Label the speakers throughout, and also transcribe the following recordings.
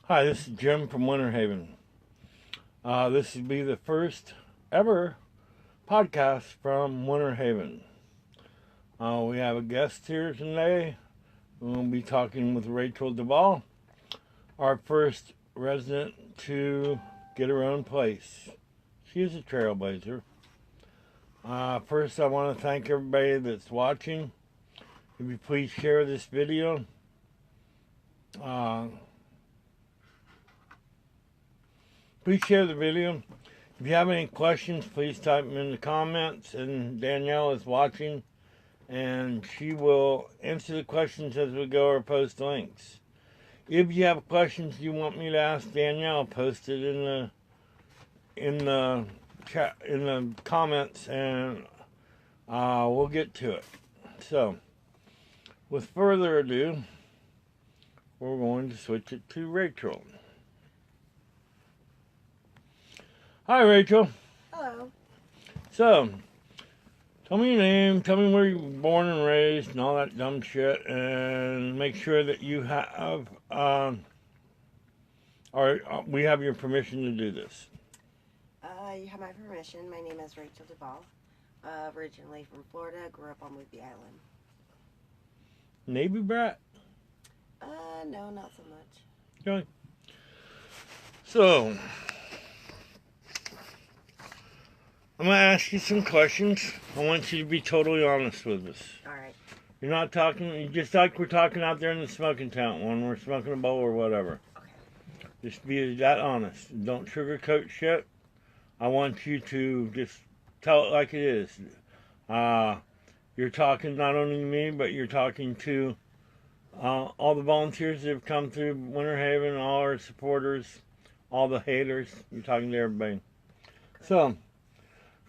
Speaker 1: Hi, this is Jim from Winter Haven. This will be the first ever podcast from Winter Haven. We have a guest here today. We'll be talking with Rachel Duvall, our first resident to get her own place. She is a trailblazer. First, I want to thank everybody that's watching. If you please share this video. Please share the video. If you have any questions, please type them in the comments. And Danielle is watching, and she will answer the questions as we go or post links. If you have questions you want me to ask Danielle, post it in the chat, in the comments, and we'll get to it. So, with further ado, we're going to switch it to Rachel. Hi, Rachel.
Speaker 2: Hello.
Speaker 1: So, tell me your name, tell me where you were born and raised, and all that dumb shit, and make sure that you have, we have your permission to do this.
Speaker 2: You have my permission. My name is Rachel Duvall. Originally from Florida, grew up on Whidbey Island.
Speaker 1: Navy brat?
Speaker 2: No, not so much.
Speaker 1: Okay. So, I'm going to ask you some questions. I want you to be totally honest with us.
Speaker 2: Alright.
Speaker 1: You're not talking, just like we're talking out there in the smoking tent when we're smoking a bowl or whatever.
Speaker 2: Okay.
Speaker 1: Just be that honest. Don't sugarcoat shit. I want you to just tell it like it is. You're talking not only to me, but you're talking to all the volunteers that have come through Winter Haven, all our supporters, all the haters. You're talking to everybody. So,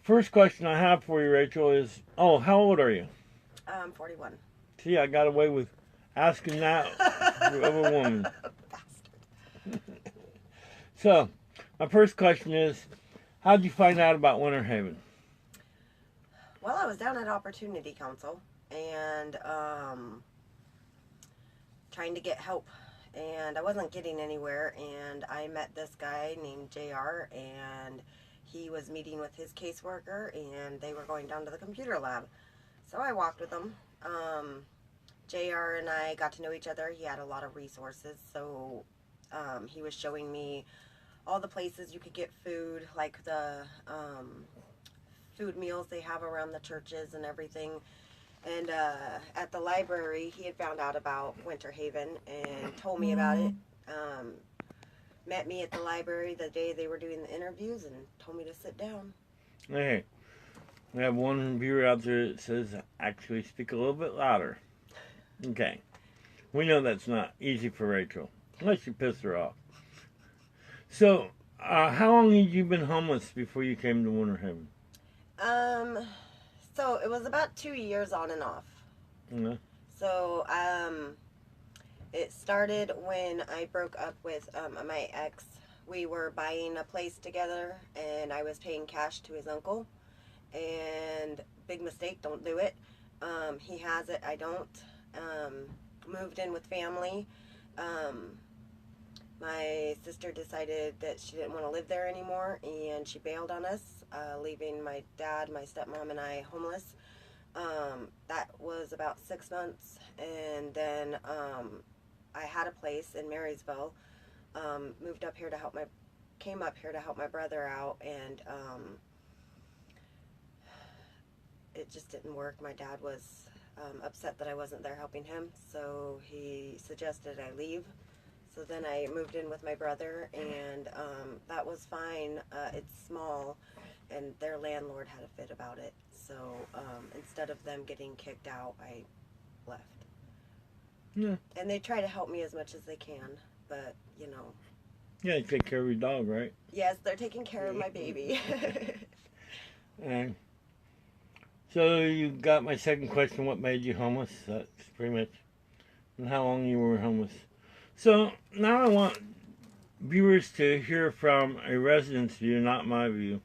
Speaker 1: first question I have for you, Rachel, is, how old are you?
Speaker 2: 41.
Speaker 1: See, I got away with asking that of a woman.
Speaker 2: Bastard.
Speaker 1: So, my first question is, how did you find out about Winter Haven?
Speaker 2: Well, I was down at Opportunity Council and trying to get help, and I wasn't getting anywhere, and I met this guy named JR, and he was meeting with his caseworker, and they were going down to the computer lab. So I walked with him. JR and I got to know each other. He had a lot of resources, so he was showing me all the places you could get food, like the food meals they have around the churches and everything. And at the library, he had found out about Winter Haven and told me about it. Met me at the library the day they were doing the interviews and told me to sit down.
Speaker 1: Hey, we have one viewer out there that says, actually speak a little bit louder. Okay. We know that's not easy for Rachel, unless you piss her off. So, how long had you been homeless before you came to Winter Haven?
Speaker 2: So it was about 2 years on and off.
Speaker 1: Okay.
Speaker 2: So, it started when I broke up with my ex. We were buying a place together, and I was paying cash to his uncle. And big mistake, don't do it. He has it, I don't. Moved in with family. My sister decided that she didn't want to live there anymore, and she bailed on us, leaving my dad, my stepmom, and I homeless. That was about 6 months, and then I had a place in Marysville. Moved up here to help came up here to help my brother out, and it just didn't work. My dad was upset that I wasn't there helping him, so he suggested I leave. So then I moved in with my brother, and that was fine. It's small, and their landlord had a fit about it. So instead of them getting kicked out, I left.
Speaker 1: Yeah.
Speaker 2: And they try to help me as much as they can, but, you know.
Speaker 1: Yeah, you take care of your dog, right?
Speaker 2: Yes, they're taking care of my baby.
Speaker 1: And so you got my second question, what made you homeless? That's pretty much, and how long you were homeless. So now I want viewers to hear from a resident's view, not my view.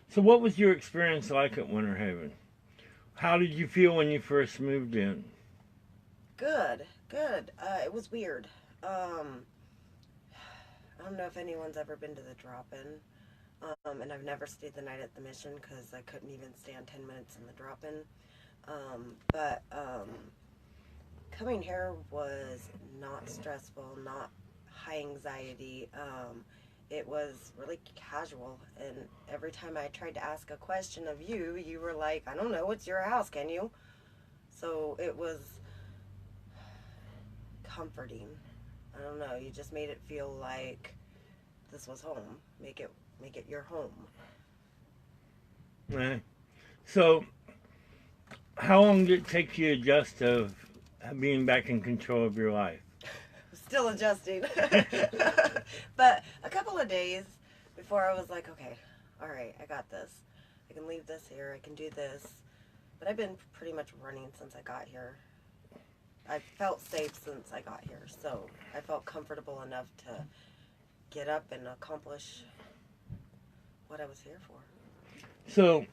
Speaker 1: So what was your experience like at Winter Haven? How did you feel when you first moved in?
Speaker 2: Good. It was weird. don't know if anyone's ever been to the drop-in. And I've never stayed the night at the Mission because I couldn't even stand 10 minutes in the drop-in. But coming here was not stressful, not high anxiety. It was really casual, and every time I tried to ask a question of you, you were like, I don't know, it's your house, can you? So it was comforting. I don't know, you just made it feel like this was home. Make it your home.
Speaker 1: Right. So, how long did it take you to adjust to being back in control of your life?
Speaker 2: Still adjusting. But a couple of days before I was like, okay, all right, I got this. I can leave this here. I can do this. But I've been pretty much running since I got here. I felt safe since I got here. So I felt comfortable enough to get up and accomplish what I was here for.
Speaker 1: So,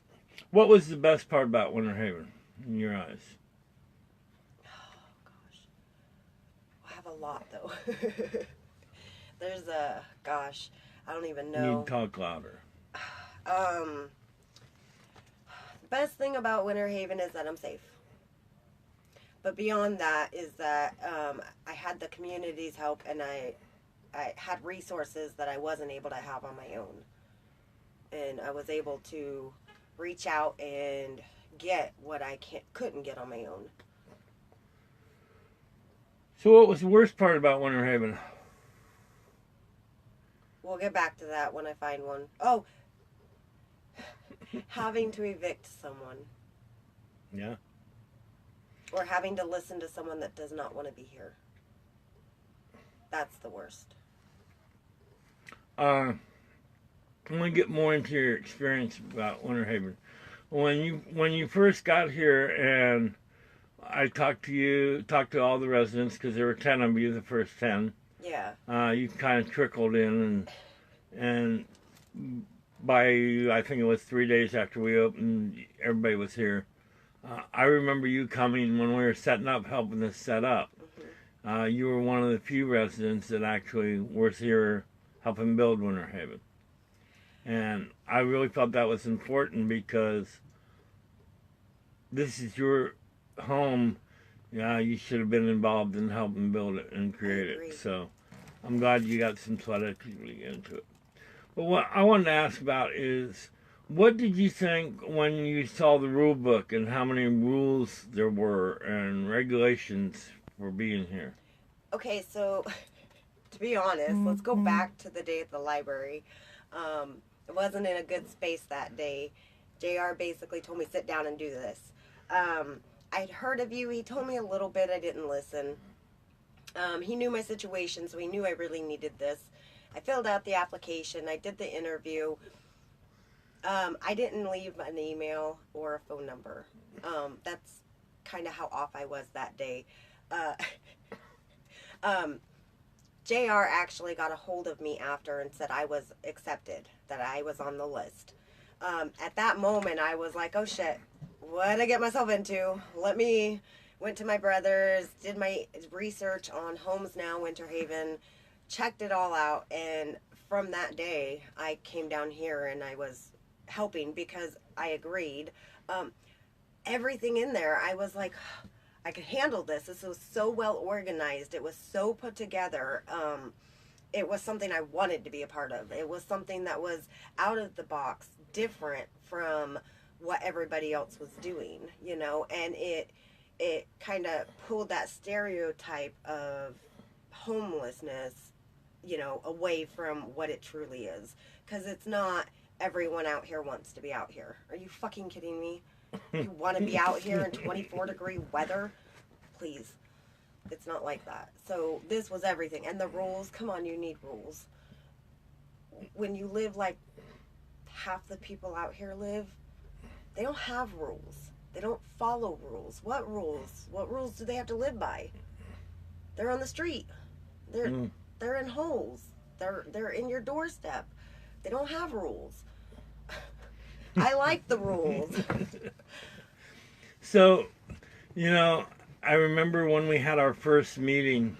Speaker 1: what was the best part about Winter Haven in your eyes?
Speaker 2: Oh, gosh. I have a lot, though. There's I don't even know.
Speaker 1: You need to talk louder.
Speaker 2: The best thing about Winter Haven is that I'm safe. But beyond that is that I had the community's help, and I had resources that I wasn't able to have on my own. And I was able to reach out and get what I couldn't get on my own.
Speaker 1: So what was the worst part about Winter Haven?
Speaker 2: We'll get back to that when I find one. Oh, having to evict someone.
Speaker 1: Yeah.
Speaker 2: Or having to listen to someone that does not want to be here. That's the worst.
Speaker 1: I want to get more into your experience about Winter Haven. When you first got here, and I talked to all the residents, because there were 10 of you, the first 10.
Speaker 2: Yeah.
Speaker 1: You kind of trickled in, and by, I think it was 3 days after we opened, everybody was here. I remember you coming when we were setting up, helping us set up.
Speaker 2: Mm-hmm.
Speaker 1: You were one of the few residents that actually was here helping build Winter Haven. And I really felt that was important, because this is your home. Yeah, you should have been involved in helping build it and create it. So I'm glad you got some sweat equity into it. But what I wanted to ask about is, what did you think when you saw the rule book and how many rules there were and regulations for being here?
Speaker 2: Okay, so to be honest, let's go back to the day at the library. It wasn't in a good space that day. JR basically told me, sit down and do this. I'd heard of you. He told me a little bit. I didn't listen. He knew my situation, so he knew I really needed this. I filled out the application. I did the interview. I didn't leave an email or a phone number. That's kind of how off I was that day. JR actually got a hold of me after and said I was accepted, that I was on the list. At that moment, I was like, oh shit, what did I get myself into? Went to my brother's, did my research on HomesNOW, Winter Haven, checked it all out, and from that day, I came down here and I was helping because I agreed. Everything in there, I was like, I could handle this. This was so well organized. It was so put together. It was something I wanted to be a part of. It was something that was out of the box, different from what everybody else was doing, you know, and it kind of pulled that stereotype of homelessness, you know, away from what it truly is. Because it's not everyone out here wants to be out here. Are you fucking kidding me? You want to be out here in 24-degree weather? Please. It's not like that. So this was everything. And the rules, come on, you need rules. When you live like half the people out here live, they don't have rules. They don't follow rules. What rules? What rules do they have to live by? They're on the street. They're in holes. They're in your doorstep. They don't have rules. I like the rules.
Speaker 1: So, you know, I remember when we had our first meeting,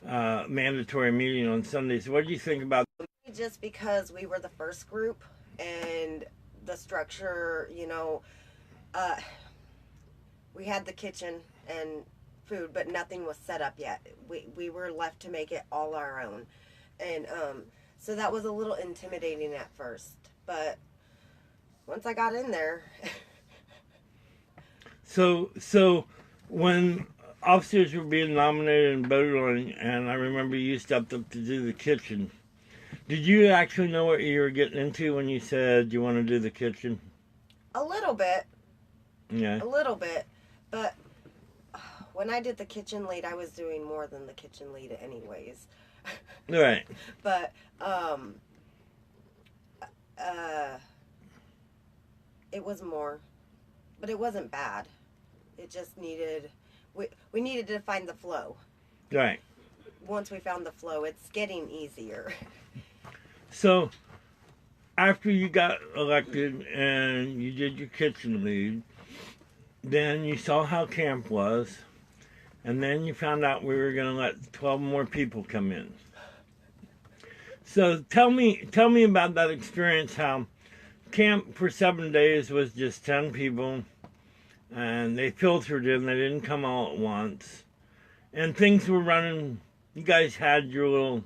Speaker 1: mandatory meeting on Sundays. What do you think about?
Speaker 2: Just because we were the first group and the structure, we had the kitchen and food, but nothing was set up yet. We were left to make it all our own. And so that was a little intimidating at first. But once I got in there.
Speaker 1: So when officers were being nominated and voted on, and I remember you stepped up to do the kitchen, did you actually know what you were getting into when you said you want to do the kitchen?
Speaker 2: A little bit.
Speaker 1: Yeah.
Speaker 2: A little bit. But when I did the kitchen lead, I was doing more than the kitchen lead anyways.
Speaker 1: Right.
Speaker 2: But it was more. But it wasn't bad. It just needed, we needed to find the flow.
Speaker 1: Right.
Speaker 2: Once we found the flow, it's getting easier.
Speaker 1: So, after you got elected and you did your kitchen lead, then you saw how camp was, and then you found out we were going to let 12 more people come in. So tell me about that experience, how camp for 7 days was just 10 people, and they filtered in, they didn't come all at once, and things were running. You guys had your little,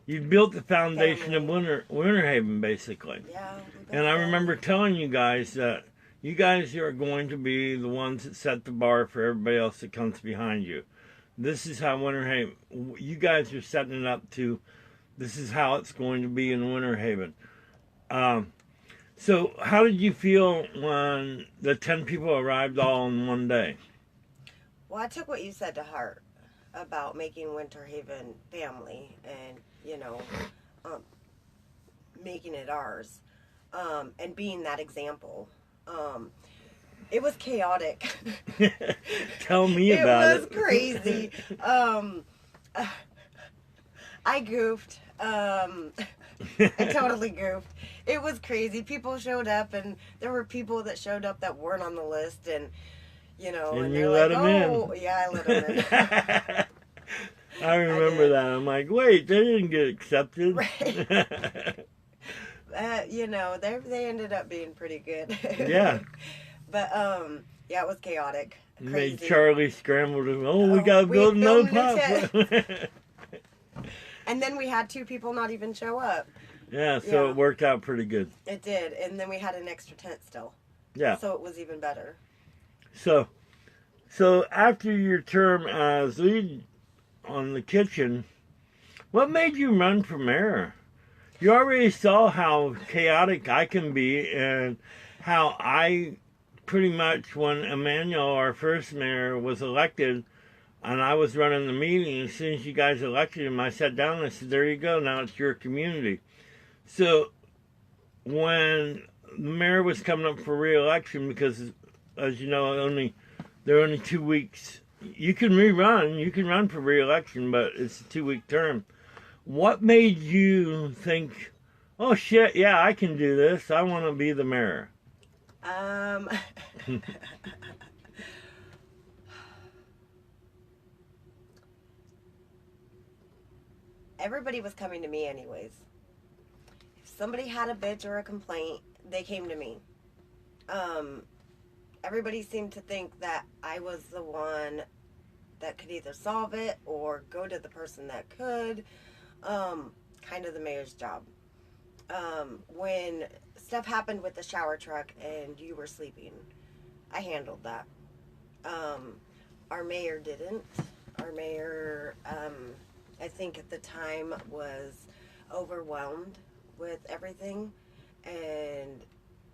Speaker 1: you built the foundation of Winter Haven, basically.
Speaker 2: Yeah.
Speaker 1: And I remember telling you guys that you guys are going to be the ones that set the bar for everybody else that comes behind you. This is how Winter Haven, you guys are setting it up to, this is how it's going to be in Winter Haven. So how did you feel when the 10 people arrived all in one day?
Speaker 2: Well, I took what you said to heart about making Winter Haven family and, making it ours, and being that example. It was chaotic.
Speaker 1: Tell me about it.
Speaker 2: It was crazy. I goofed. I totally goofed. It was crazy. People showed up, and there were people that showed up that weren't on the list, and
Speaker 1: and you let them in.
Speaker 2: Yeah, I let them in.
Speaker 1: I remember that. I'm like, wait, they didn't get accepted.
Speaker 2: Right. They ended up being pretty good.
Speaker 1: Yeah.
Speaker 2: But yeah, it was chaotic. Crazy.
Speaker 1: Made Charlie scramble to, we gotta build another pop.
Speaker 2: And then we had 2 people not even show up.
Speaker 1: Yeah, so it worked out pretty good.
Speaker 2: It did, and then we had an extra tent still.
Speaker 1: Yeah.
Speaker 2: So it was even better.
Speaker 1: So after your term as lead on the kitchen, what made you run for mayor? You already saw how chaotic I can be, and how I pretty much, when Emmanuel, our first mayor, was elected, and I was running the meeting, as soon as you guys elected him, I sat down and I said, there you go, now it's your community. So when the mayor was coming up for re-election, because as you know, there are only 2 weeks. You can rerun, you can run for re-election, but it's a 2-week term. What made you think, oh shit, yeah, I can do this, I want to be the mayor?
Speaker 2: Everybody was coming to me anyways. If somebody had a bitch or a complaint, they came to me. Everybody seemed to think that I was the one that could either solve it or go to the person that could. Kind of the mayor's job. When stuff happened with the shower truck and you were sleeping, I handled that. Our mayor didn't. Our mayor, I think at the time, was overwhelmed with everything, and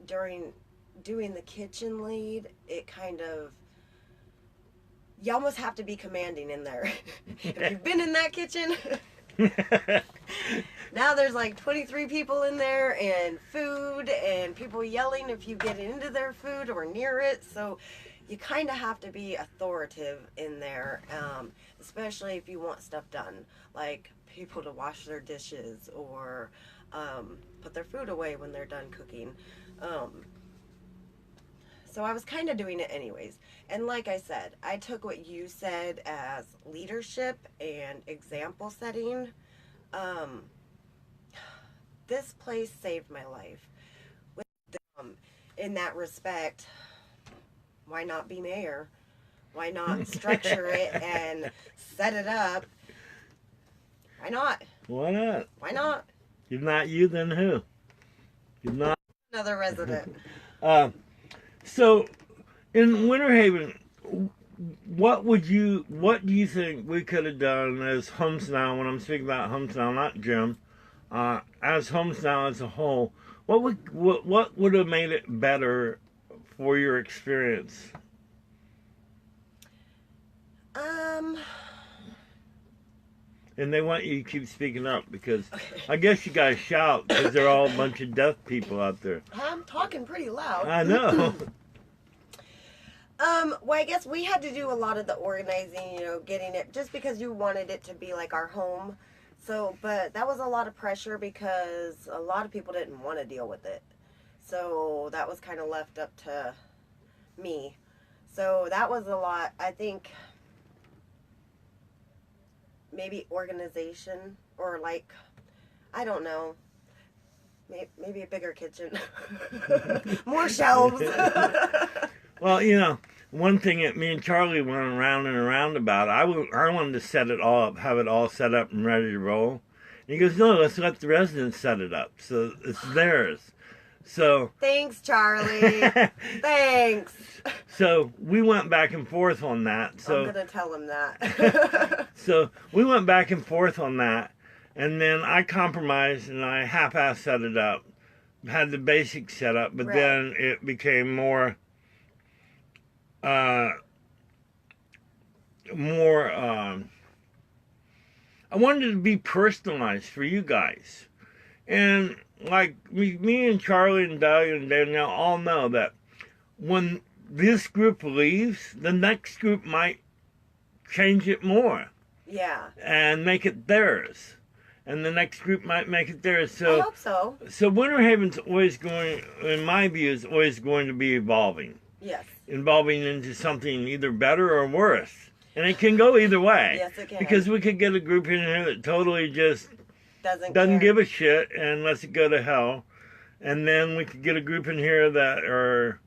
Speaker 2: during doing the kitchen lead, it kind of, you almost have to be commanding in there. If you've been in that kitchen, now there's like 23 people in there, and food, and people yelling if you get into their food or near it, so you kind of have to be authoritative in there, especially if you want stuff done, like people to wash their dishes or put their food away when they're done cooking. So So I was kind of doing it anyways. And like I said, I took what you said as leadership and example setting. This place saved my life. In that respect, why not be mayor? Why not structure it and set it up? Why not?
Speaker 1: Why not?
Speaker 2: Why not?
Speaker 1: If not you, then who? If not
Speaker 2: Another resident.
Speaker 1: So, in Winter Haven, what do you think we could have done as HomesNOW? When I'm speaking about HomesNOW, not Jim, as HomesNOW as a whole, what would have made it better for your experience? And they want you to keep speaking up because I guess you guys shout because they're all a bunch of deaf people out there.
Speaker 2: I'm talking pretty loud.
Speaker 1: I know.
Speaker 2: Well, I guess we had to do a lot of the organizing, getting it, just because you wanted it to be like our home. So, but that was a lot of pressure because a lot of people didn't want to deal with it. So that was kind of left up to me. So that was a lot. I think maybe organization or like, I don't know, maybe a bigger kitchen. More shelves.
Speaker 1: Well, one thing that me and Charlie went around and around about, I wanted to set it all up, have it all set up and ready to roll. And he goes, no, let's let the residents set it up. So it's theirs. So
Speaker 2: thanks, Charlie. Thanks.
Speaker 1: So we went back and forth on that. So
Speaker 2: I'm going to tell him that.
Speaker 1: So we went back and forth on that. And then I compromised and I half-assed set it up. Had the basics set up, but then it became more... I wanted it to be personalized for you guys. And like me and Charlie and Doug and Danielle all know that when this group leaves, the next group might change it more.
Speaker 2: Yeah.
Speaker 1: And make it theirs. And the next group might make it theirs. So
Speaker 2: I hope so.
Speaker 1: So Winter Haven's always going, in my view, is always going to be evolving.
Speaker 2: Yes.
Speaker 1: Evolving into something either better or worse. And it can go either way.
Speaker 2: Yes, it can.
Speaker 1: Because we could get a group in here that totally just
Speaker 2: doesn't
Speaker 1: give a shit and lets it go to hell. And then we could get a group in here that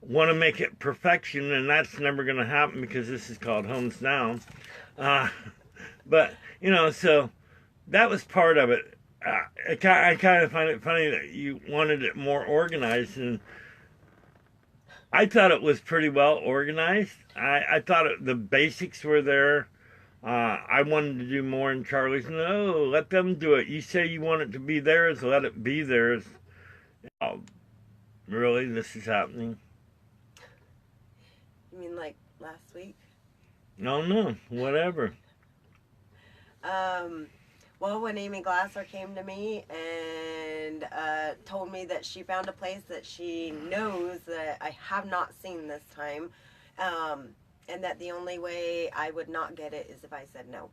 Speaker 1: want to make it perfection, and that's never going to happen because this is called HomesNOW. But, so that was part of it. I kind of find it funny that you wanted it more organized, and I thought it was pretty well organized. I thought the basics were there. I wanted to do more, and Charlie's, no, let them do it. You say you want it to be theirs, let it be theirs. Oh, really? This is happening?
Speaker 2: You mean like last week?
Speaker 1: No, whatever.
Speaker 2: Well, when Amy Glasser came to me and told me that she found a place that she knows that I have not seen this time, and that the only way I would not get it is if I said no.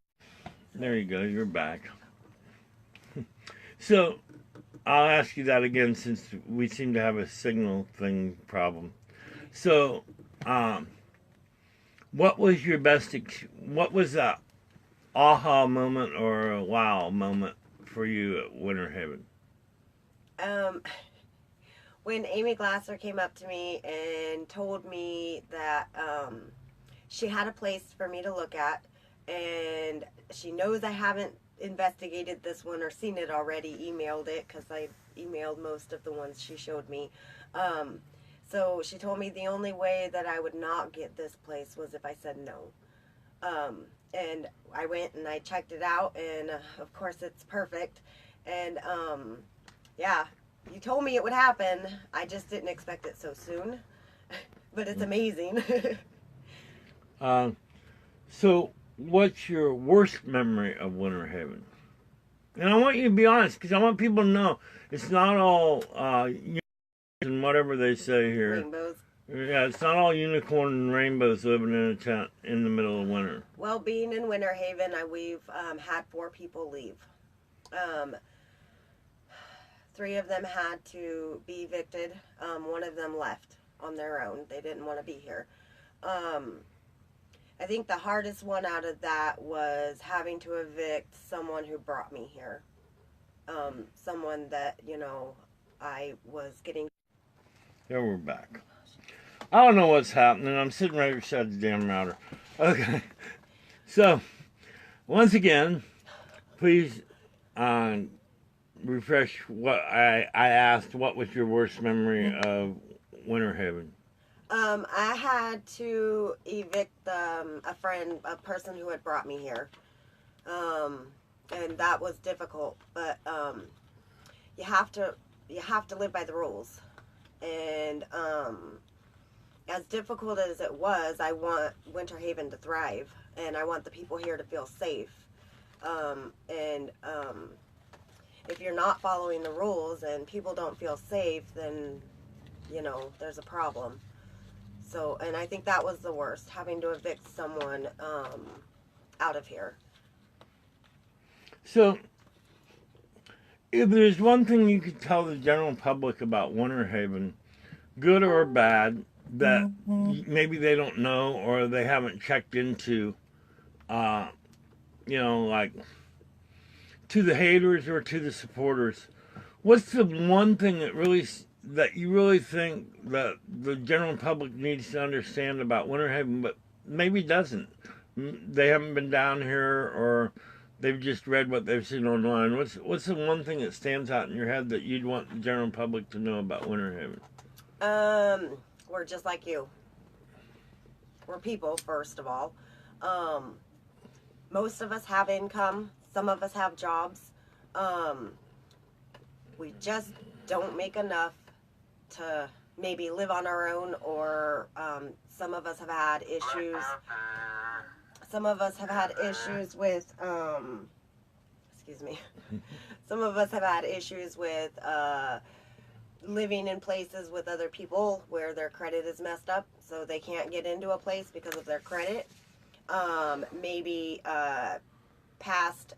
Speaker 1: There you go, you're back. So, I'll ask you that again since we seem to have a signal thing problem. So, what was your best, what was that aha moment or a wow moment for you at Winter Haven?
Speaker 2: When Amy Glasser came up to me and told me that she had a place for me to look at, and she knows I haven't investigated this one or seen it already, emailed it, because I emailed most of the ones she showed me. So she told me the only way that I would not get this place was if I said no. And I went and I checked it out, and of course it's perfect. And yeah, you told me it would happen. I just didn't expect it so soon. But it's amazing.
Speaker 1: So what's your worst memory of Winter Haven? And I want you to be honest, because I want people to know it's not all and whatever they say here.
Speaker 2: Rainbows.
Speaker 1: Yeah, it's not all unicorn and rainbows living in a tent in the middle of winter.
Speaker 2: Well, being in Winter Haven, we've had 4 people leave. 3 of them had to be evicted. 1 of them left on their own. They didn't want to be here. I think the hardest one out of that was having to evict someone who brought me here. Someone that, you know, I was getting...
Speaker 1: There, we're back. I don't know what's happening. I'm sitting right beside the damn router. Okay. So, once again, please refresh what I asked. What was your worst memory of Winter Haven?
Speaker 2: I had to evict a person who had brought me here. And that was difficult, but you have to live by the rules. And as difficult as it was, I want Winter Haven to thrive, and I want the people here to feel safe. If you're not following the rules and people don't feel safe, then, you know, there's a problem. So, and I think that was the worst, having to evict someone out of here.
Speaker 1: So, if there's one thing you could tell the general public about Winter Haven, good or bad, that maybe they don't know or they haven't checked into, you know, like, to the haters or to the supporters, what's the one thing that you really think that the general public needs to understand about Winter Haven, but maybe doesn't? They haven't been down here, or they've just read what they've seen online. What's the one thing that stands out in your head that you'd want the general public to know about Winter Haven?
Speaker 2: We're just like you. We're people, first of all. Most of us have income. Some of us have jobs. We just don't make enough to maybe live on our own, or some of us have had issues. Some of us have had issues with, excuse me. Some of us have had issues with living in places with other people where their credit is messed up, so they can't get into a place because of their credit. Maybe past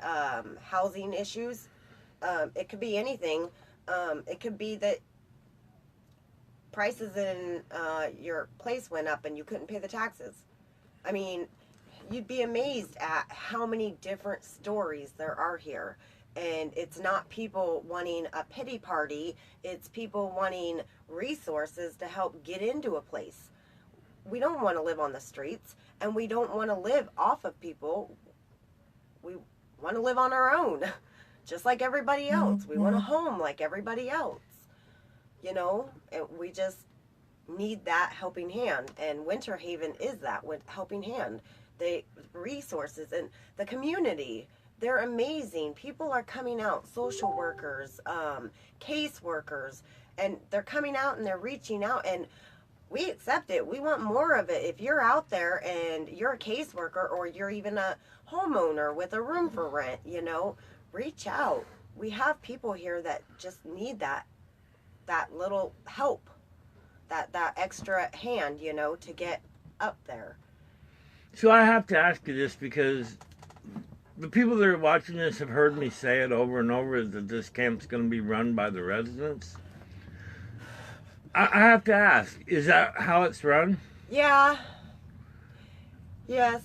Speaker 2: housing issues. It could be anything. It could be that prices in your place went up and you couldn't pay the taxes. I mean, you'd be amazed at how many different stories there are here. And it's not people wanting a pity party. It's people wanting resources to help get into a place. We don't want to live on the streets, and we don't want to live off of people. We want to live on our own, just like everybody else. We want a home like everybody else. You know, and we just need that helping hand. And Winter Haven is that helping hand. The resources and the community, they're amazing. People are coming out, social workers, case workers, and they're coming out and they're reaching out, and we accept it. We want more of it. If you're out there and you're a caseworker, or you're even a homeowner with a room for rent, you know, reach out. We have people here that just need that little help, that extra hand, you know, to get up there.
Speaker 1: So I have to ask you this, because the people that are watching this have heard me say it over and over, that this camp's going to be run by the residents. I have to ask, is that how it's run?
Speaker 2: Yeah. Yes.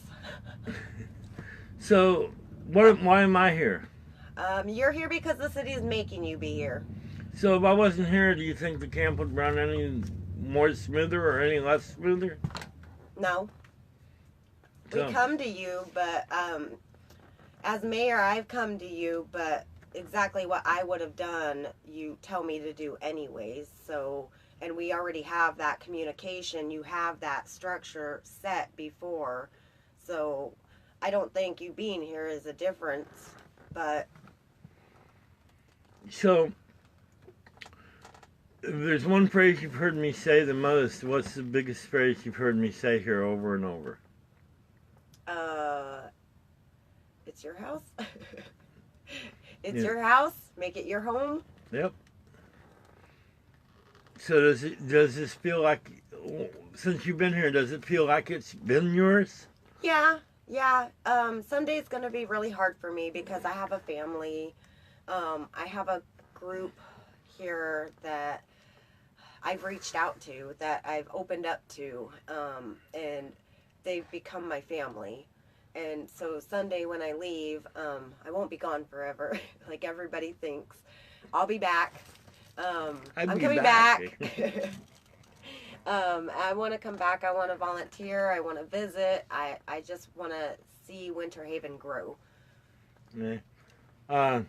Speaker 1: So, why am I here?
Speaker 2: You're here because the city is making you be here.
Speaker 1: So if I wasn't here, do you think the camp would run any more smoother or any less smoother?
Speaker 2: No. We come to you, but as mayor, I've come to you, but exactly what I would have done, you tell me to do anyways. So, and we already have that communication. You have that structure set before. So I don't think you being here is a difference, but...
Speaker 1: So, if there's one phrase you've heard me say the most, what's the biggest phrase you've heard me say here over and over?
Speaker 2: It's your house. It's your house. Make it your home.
Speaker 1: Yep. So does this feel like, since you've been here, does it feel like it's been yours?
Speaker 2: Yeah. Someday it's going to be really hard for me because I have a family. I have a group here that I've reached out to, that I've opened up to, and they've become my family. And so Sunday when I leave, I won't be gone forever, like everybody thinks. I'll be back. I'm coming back. I want to come back. I want to volunteer. I want to visit. I just want to see Winter Haven grow.
Speaker 1: Yeah.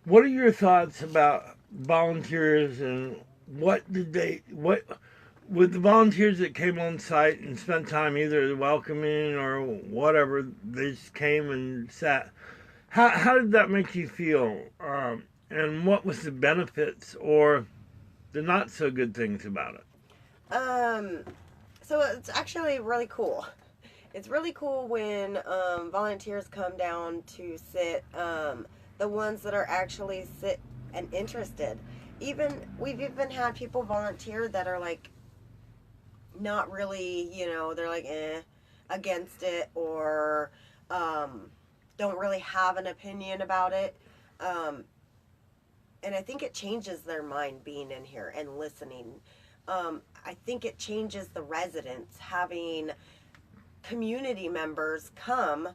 Speaker 1: What are your thoughts about volunteers, and what with the volunteers that came on site and spent time either welcoming or whatever, they just came and sat. How did that make you feel? And what was the benefits or the not so good things about it?
Speaker 2: So it's actually really cool. It's really cool when volunteers come down to sit. The ones that are actually sit and interested. We've even had people volunteer that are like not really, they're like against it, or don't really have an opinion about it. And I think it changes their mind being in here and listening. I think it changes the residents having community members come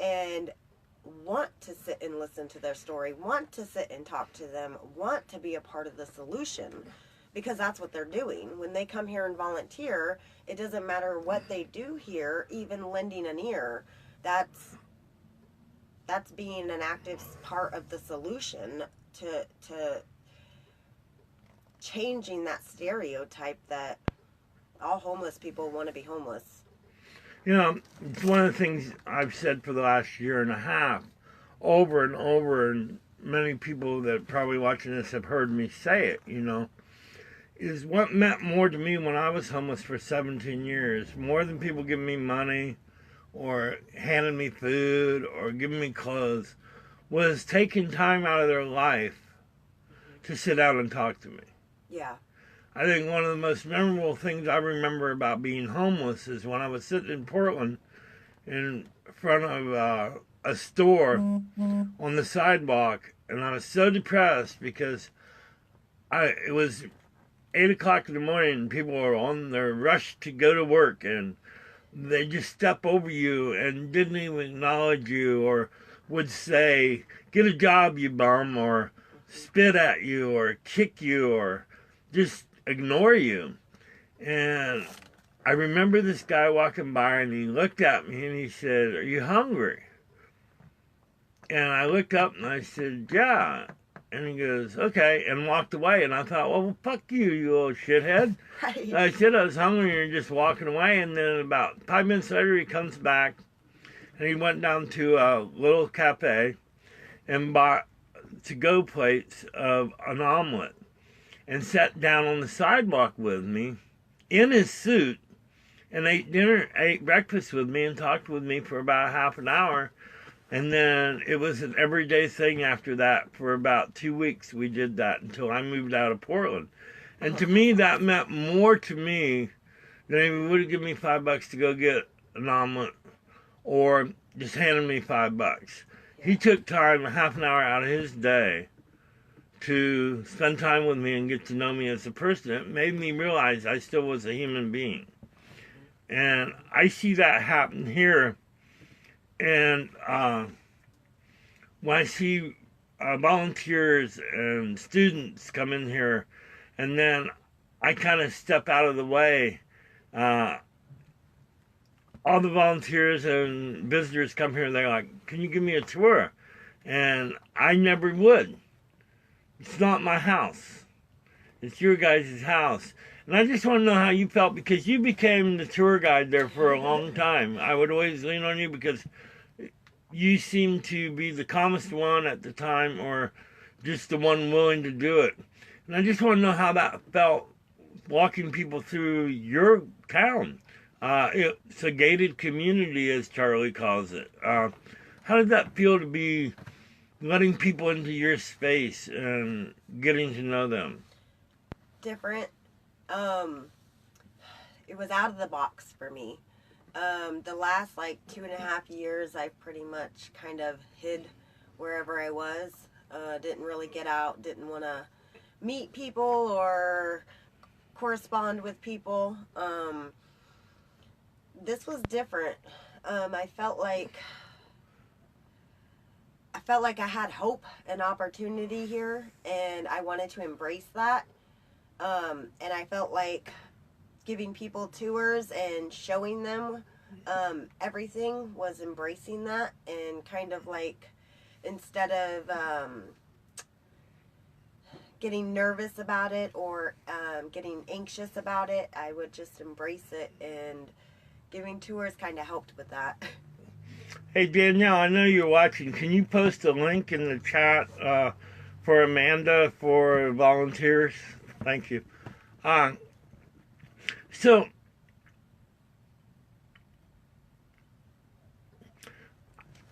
Speaker 2: and want to sit and listen to their story, want to sit and talk to them, want to be a part of the solution, because that's what they're doing. When they come here and volunteer, it doesn't matter what they do here, even lending an ear, that's being an active part of the solution to changing that stereotype that all homeless people want to be homeless.
Speaker 1: It's one of the things I've said for the last year and a half, over and over, and many people that probably watching this have heard me say it, is what meant more to me when I was homeless for 17 years, more than people giving me money or handing me food or giving me clothes, was taking time out of their life to sit down and talk to me.
Speaker 2: Yeah.
Speaker 1: I think one of the most memorable things I remember about being homeless is when I was sitting in Portland in front of a store on the sidewalk, and I was so depressed because it was 8 o'clock in the morning and people were on their rush to go to work, and they just step over you and didn't even acknowledge you, or would say, "Get a job, you bum," or spit at you or kick you or just ignore you. And I remember this guy walking by, and he looked at me and he said, "Are you hungry?" And I looked up and I said, "Yeah." And he goes, "Okay," and walked away. And I thought, well, fuck you, you old shithead.
Speaker 2: Right.
Speaker 1: I said I was hungry, and you're just walking away. And then about 5 minutes later, he comes back, and he went down to a little cafe and bought to-go plates of an omelet, and sat down on the sidewalk with me in his suit and ate breakfast with me and talked with me for about half an hour. And then it was an everyday thing after that. For about 2 weeks we did that until I moved out of Portland. And to me, that meant more to me than if he would have given me $5 to go get an omelet or just handed me $5. He took time, a half an hour out of his day, to spend time with me and get to know me as a person. It made me realize I still was a human being. And I see that happen here. And when I see volunteers and students come in here, and then I kind of step out of the way, all the volunteers and visitors come here and they're like, "Can you give me a tour?" And I never would. It's not my house. It's your guys' house. And I just want to know how you felt, because you became the tour guide there for a long time. I would always lean on you because you seemed to be the calmest one at the time, or just the one willing to do it. And I just want to know how that felt, walking people through your town. It's a gated community, as Charlie calls it. How did that feel to be letting people into your space and getting to know them?
Speaker 2: Different. It was out of the box for me. The last 2.5 years, I pretty much kind of hid wherever I was. Didn't really get out, didn't want to meet people or correspond with people. This was different. I felt like I had hope and opportunity here, and I wanted to embrace that. And I felt like giving people tours and showing them everything was embracing that, and kind of like, instead of getting nervous about it or getting anxious about it, I would just embrace it, and giving tours kind of helped with that.
Speaker 1: Hey, Danielle, I know you're watching. Can you post a link in the chat for Amanda for volunteers? Thank you. So,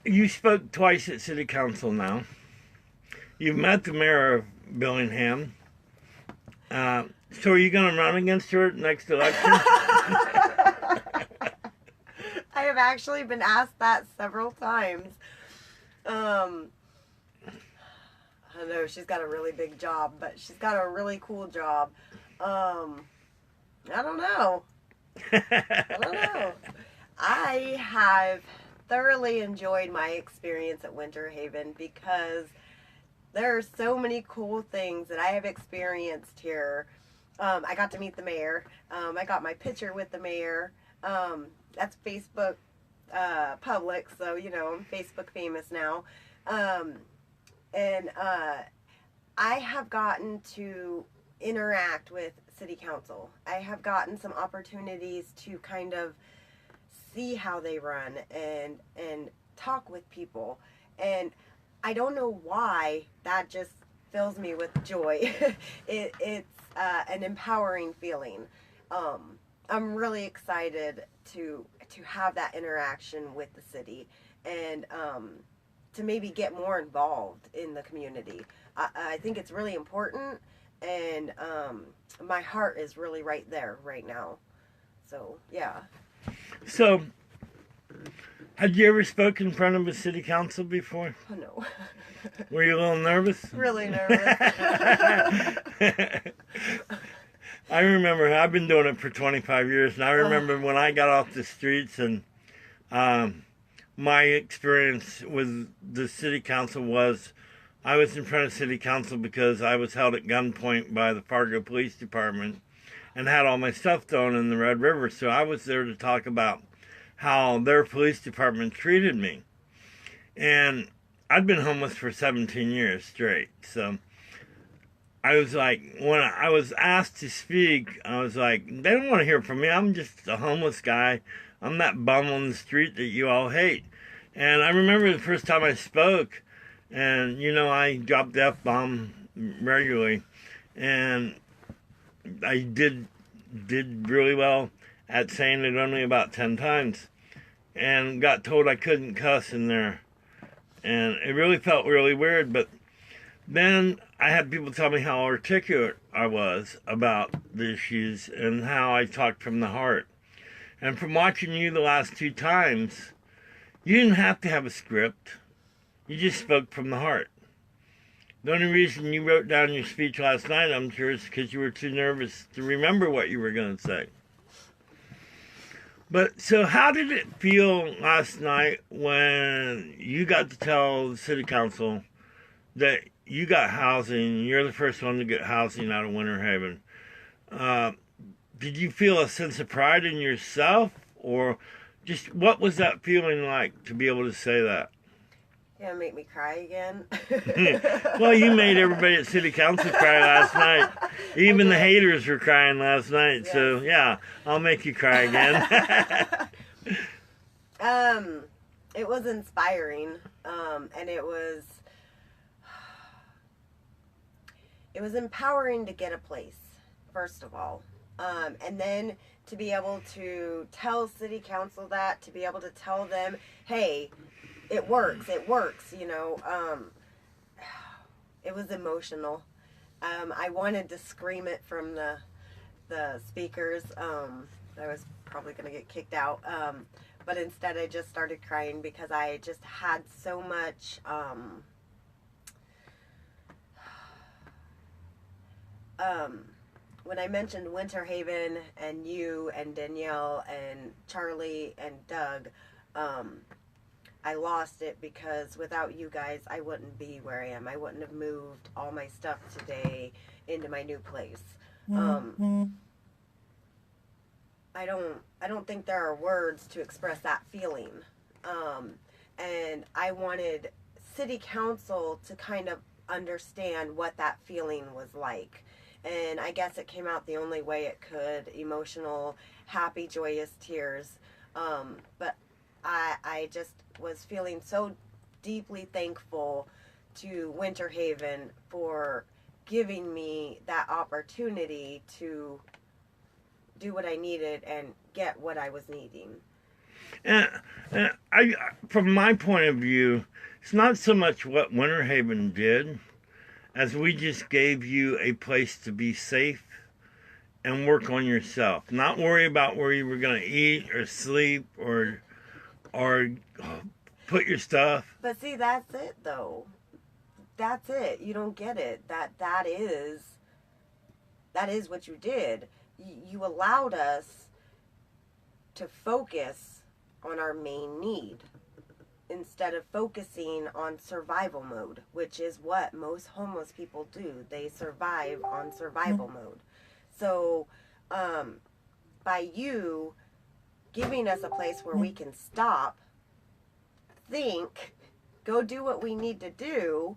Speaker 1: you spoke twice at City Council now. You've met the mayor of Bellingham. So are you going to run against her at next election?
Speaker 2: I have actually been asked that several times. I know she's got a really big job, but she's got a really cool job. I don't know. I have thoroughly enjoyed my experience at Winter Haven because there are so many cool things that I have experienced here. I got to meet the mayor. I got my picture with the mayor. That's Facebook public, so you know, I'm Facebook famous now. And I have gotten to interact with City Council. I have gotten some opportunities to kind of see how they run and talk with people, and I don't know why that just fills me with joy. It's an empowering feeling. I'm really excited to have that interaction with the city, and to maybe get more involved in the community. I think it's really important, and my heart is really right there right now. So, yeah.
Speaker 1: So, had you ever spoken in front of a city council before?
Speaker 2: Oh, no.
Speaker 1: Were you a little nervous?
Speaker 2: Really nervous.
Speaker 1: I remember, I've been doing it for 25 years, and I remember when I got off the streets, and my experience with the city council was, I was in front of city council because I was held at gunpoint by the Fargo Police Department and had all my stuff thrown in the Red River. So I was there to talk about how their police department treated me. And I'd been homeless for 17 years straight. So I was like, when I was asked to speak, I was like, they don't want to hear from me. I'm just a homeless guy. I'm that bum on the street that you all hate. And I remember the first time I spoke, and, you know, I dropped the F-bomb regularly. And I did really well at saying it only about 10 times. And got told I couldn't cuss in there. And it really felt really weird, but then I had people tell me how articulate I was about the issues and how I talked from the heart. And from watching you the last 2 times, you didn't have to have a script. You just spoke from the heart. The only reason you wrote down your speech last night, I'm sure, is because you were too nervous to remember what you were going to say. But, so how did it feel last night when you got to tell the city council that you got housing, you're the first one to get housing out of Winter Haven? Did you feel a sense of pride in yourself, or just what was that feeling like to be able to say that?
Speaker 2: You gonna make me cry again?
Speaker 1: Well, you made everybody at City Council cry last night. Even the haters were crying last night. Yes. So, yeah, I'll make you cry again.
Speaker 2: It was inspiring, and it was empowering to get a place, first of all. And then to be able to tell City Council that, to be able to tell them, hey, it works, you know. It was emotional. I wanted to scream it from the speakers. I was probably going to get kicked out. But instead I just started crying because I just had so much when I mentioned Winter Haven and you and Danielle and Charlie and Doug, I lost it because without you guys, I wouldn't be where I am. I wouldn't have moved all my stuff today into my new place. I don't think there are words to express that feeling. And I wanted city council to kind of understand what that feeling was like. And I guess it came out the only way it could, emotional, happy, joyous tears. But I just was feeling so deeply thankful to Winter Haven for giving me that opportunity to do what I needed and get what I was needing.
Speaker 1: And from my point of view, it's not so much what Winter Haven did as we just gave you a place to be safe and work on yourself. Not worry about where you were going to eat or sleep or put your stuff.
Speaker 2: But see, that's it though. That's it. You don't get it. That is what you did. You allowed us to focus on our main need instead of focusing on survival mode, which is what most homeless people do. They survive on survival mode. So by you giving us a place where we can stop, think, go do what we need to do,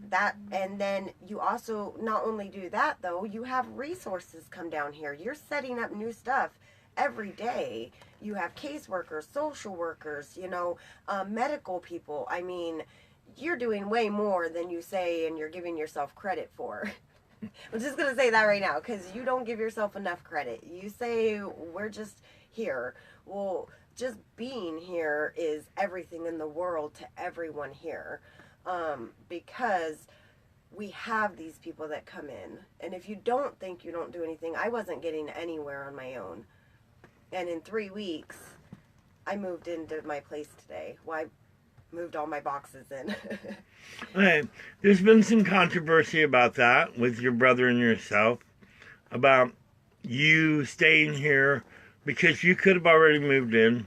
Speaker 2: that, and then you also not only do that though, you have resources come down here. You're setting up new stuff every day. You have caseworkers, social workers, medical people. I mean, you're doing way more than you say and you're giving yourself credit for. I'm just going to say that right now because you don't give yourself enough credit. You say we're just here. Well, just being here is everything in the world to everyone here. Because we have these people that come in. And if you don't think you don't do anything, I wasn't getting anywhere on my own. And in 3 weeks, I moved into my place today. Well, I moved all my boxes in.
Speaker 1: Okay, there's been some controversy about that with your brother and yourself, about you staying here because you could have already moved in,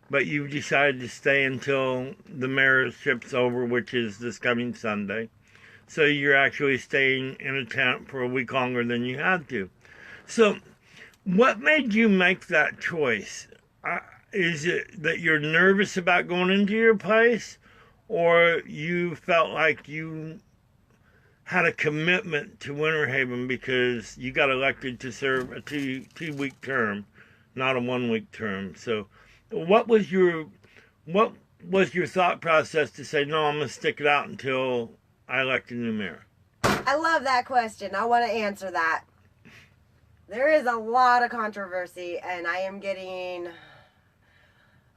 Speaker 1: but you decided to stay until the mayorship's over, which is this coming Sunday. So you're actually staying in a tent for a week longer than you had to. So what made you make that choice? Is it that you're nervous about going into your place, or you felt like you had a commitment to Winter Haven because you got elected to serve a two-week term, not a 1 week term? So what was your thought process to say, no, I'm going to stick it out until I elect a new mayor?
Speaker 2: I love that question. I want to answer that. There is a lot of controversy, and I am getting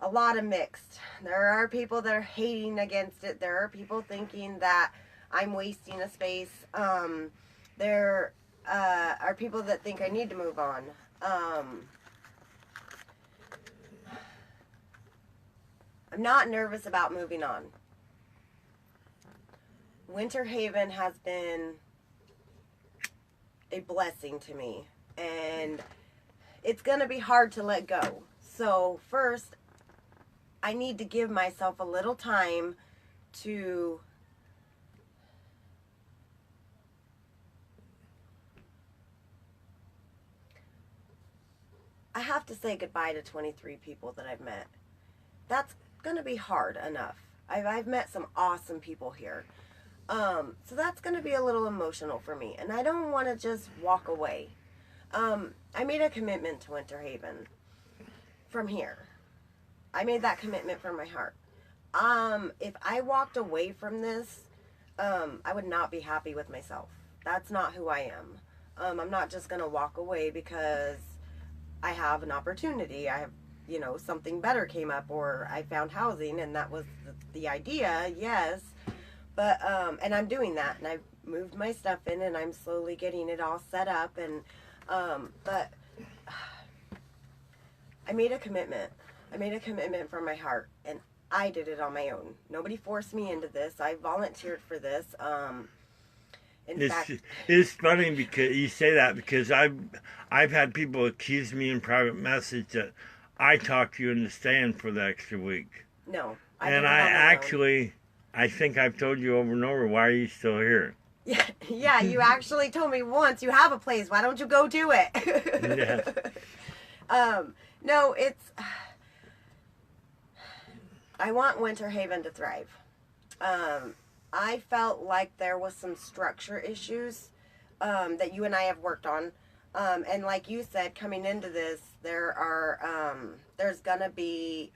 Speaker 2: a lot of mixed. There are people that are hating against it. There are people thinking that I'm wasting a space. There are people that think I need to move on. I'm not nervous about moving on. Winter Haven has been a blessing to me, and it's going to be hard to let go. So first, I need to give myself a little time to I have to say goodbye to 23 people that I've met. That's going to be hard enough. I've met some awesome people here. So that's going to be a little emotional for me. And I don't want to just walk away. I made a commitment to Winter Haven from here. I made that commitment from my heart. If I walked away from this, I would not be happy with myself. That's not who I am. I'm not just going to walk away because I have an opportunity. I have, something better came up, or I found housing and that was the idea. Yes. But, and I'm doing that, and I've moved my stuff in and I'm slowly getting it all set up. And, but I made a commitment. I made a commitment from my heart, and I did it on my own. Nobody forced me into this. I volunteered for this. In
Speaker 1: It's
Speaker 2: fact,
Speaker 1: it's funny because you say that, because I've had people accuse me in private message that I talked you into staying for the extra week.
Speaker 2: no, I did
Speaker 1: And
Speaker 2: it
Speaker 1: I
Speaker 2: on my own.
Speaker 1: actually, I think I've told you over and over, why are you still here?
Speaker 2: Yeah, yeah, you actually told me once you have a place. Why don't you go do it?
Speaker 1: Yeah.
Speaker 2: No, it's. I want Winter Haven to thrive. I felt like there was some structure issues that you and I have worked on, and like you said, coming into this, there's gonna be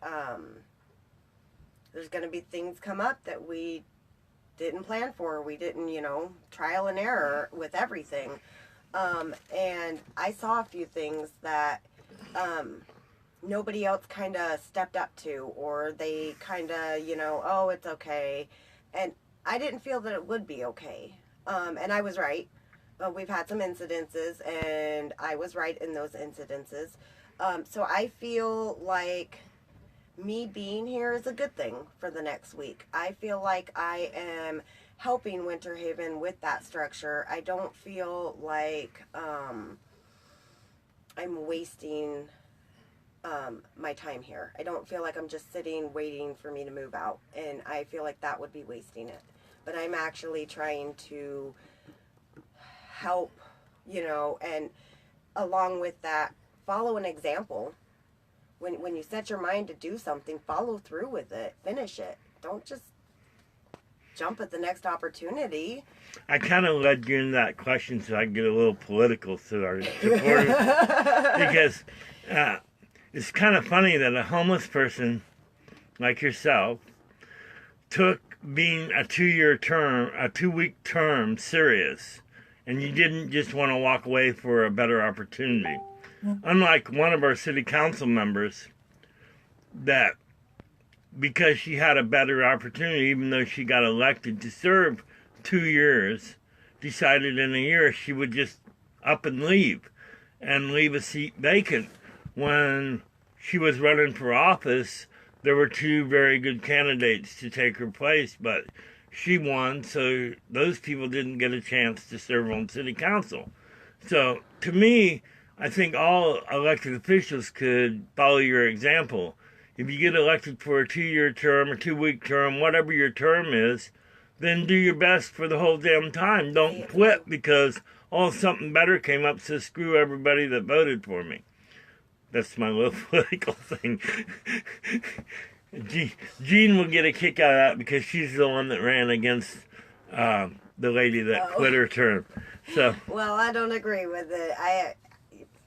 Speaker 2: things come up that we didn't plan for. We didn't, trial and error with everything. And I saw a few things that nobody else kind of stepped up to, or they kind of, oh, it's okay. And I didn't feel that it would be okay. And I was right. We've had some incidences, and I was right in those incidences. So I feel like me being here is a good thing for the next week. I feel like I am helping Winter Haven with that structure. I don't feel like I'm wasting my time here. I don't feel like I'm just sitting waiting for me to move out, and I feel like that would be wasting it. But I'm actually trying to help, and along with that, follow an example. When you set your mind to do something, follow through with it. Finish it. Don't just jump at the next opportunity.
Speaker 1: I kind of led you into that question so I can get a little political to our supporters. Because it's kind of funny that a homeless person like yourself took being a 2-week term serious, and you didn't just want to walk away for a better opportunity. Unlike one of our city council members, that because she had a better opportunity, even though she got elected to serve 2 years, decided in a year she would just up and leave a seat vacant. When she was running for office, there were 2 very good candidates to take her place, but she won, so those people didn't get a chance to serve on city council. So, to me, I think all elected officials could follow your example. If you get elected for a 2-year term or 2-week term, whatever your term is, then do your best for the whole damn time. Don't quit because something better came up, so screw everybody that voted for me. That's my little political thing. Jean will get a kick out of that because she's the one that ran against the lady that quit her term. So.
Speaker 2: Well, I don't agree with it. I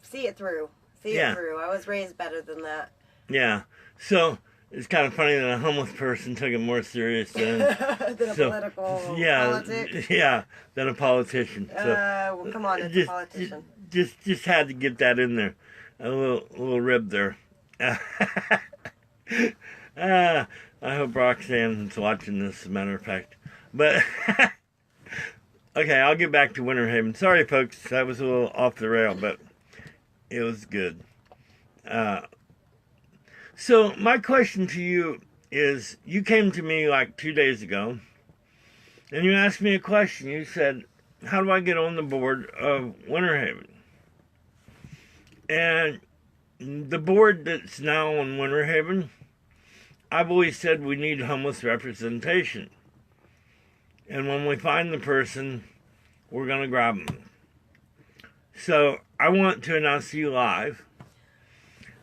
Speaker 2: see it through. It through. I was raised better than that.
Speaker 1: Yeah. So it's kind of funny that a homeless person took it more serious than
Speaker 2: a political politics.
Speaker 1: Yeah, than a politician. So
Speaker 2: well, come on, it's a politician.
Speaker 1: Just had to get that in there. A little rib there. I hope Roxanne's watching this, as a matter of fact. But okay, I'll get back to Winter Haven. Sorry, folks, that was a little off the rail, but it was good. So my question to you is, you came to me like 2 days ago, and you asked me a question. You said, how do I get on the board of Winter Haven? And the board that's now on Winter Haven, I've always said we need homeless representation. And when we find the person, we're going to grab them. So I want to announce to you live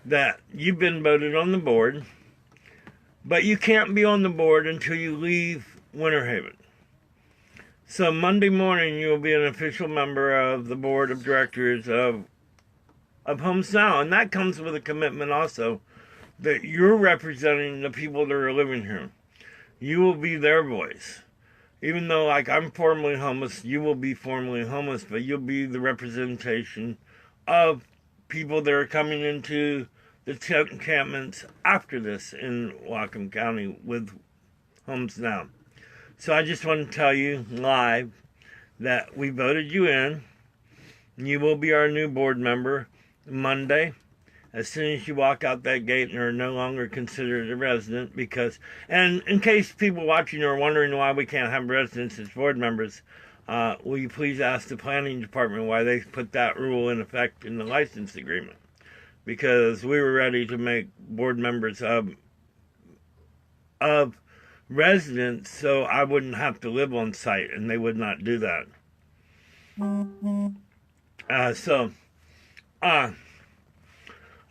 Speaker 1: that you've been voted on the board, but you can't be on the board until you leave Winter Haven. So Monday morning, you'll be an official member of the board of directors of HomesNOW, and that comes with a commitment also that you're representing the people that are living here. You will be their voice. Even though, like, I'm formerly homeless, you will be formerly homeless, but you'll be the representation of people that are coming into the encampments after this in Whatcom County with HomesNOW. So I just want to tell you live that we voted you in. You will be our new board member Monday. As soon as you walk out that gate and are no longer considered a resident, because, and in case people watching are wondering why we can't have residents as board members, will you please ask the planning department why they put that rule in effect in the license agreement? Because we were ready to make board members of residents so I wouldn't have to live on site, and they would not do that.